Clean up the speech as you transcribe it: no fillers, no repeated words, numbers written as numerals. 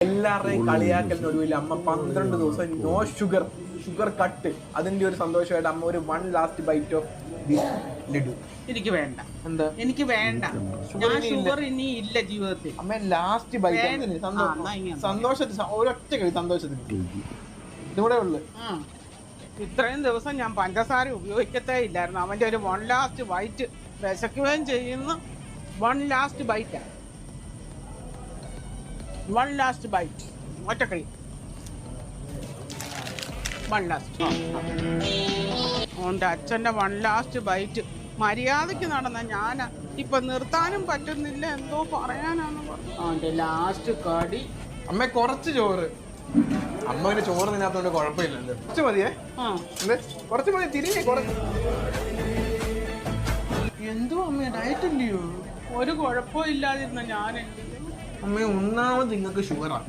എല്ലാവരുടെയും കളിയാക്കലിനൊടുവിൽ അമ്മ 12 ദിവസം നോ ഷുഗർ കട്ട്. അതിന്റെ ഒരു സന്തോഷമായിട്ട് അമ്മ ഒരു 1 ലാസ്റ്റ് ബൈറ്റ് ഓഫ് ലഡു. എനിക്ക് വേണ്ട. എന്താ? എനിക്ക് വേണ്ട. ഞാൻ ഷുഗർ ഇനി ഇല്ല ജീവിതത്തിൽ. അമ്മ ലാസ്റ്റ് ബൈറ്റ് സന്തോഷത്തിന് ഒരൊറ്റ കളി സന്തോഷത്തിന് ഇതുകൂടെ ഉള്ളു. ഇത്രയും ദിവസം ഞാൻ പഞ്ചസാര ഉപയോഗിക്കത്തേ ഇല്ലായിരുന്നു. അവന്റെ ഒരു 1 ലാസ്റ്റ് ബൈറ്റ് വിശക്കുകയും ചെയ്യുന്ന 1 ലാസ്റ്റ് ബൈറ്റാണ്. 1 last byte ഒറ്റക്കളി 1 last. അവൻ്റെ അച്ഛൻ്റെ 1 ലാസ്റ്റ് ബൈറ്റ് മര്യാദയ്ക്ക് നടന്ന ഞാൻ ഇപ്പൊ നിർത്താനും പറ്റുന്നില്ല. എന്തോ പറയാനാന്ന് പറഞ്ഞു. അവൻ്റെ ലാസ്റ്റ് കടി. അമ്മ കുറച്ച് ചോറ്. അമ്മ ചോറ് തിന്നാത്തോണ്ട് കുഴപ്പമില്ലല്ലോ. കുറച്ച് മതിയേ. കുറച്ച് മതി. തിരിഞ്ഞേ എന്തോ അമ്മ ഡയറ്റ് ഇല്ലയോ? ഒരു കുഴപ്പവും ഇല്ലാതിരുന്ന ഞാൻ അമ്മ ഒന്നാമത് നിങ്ങൾക്ക് ഷുഗറാണ്.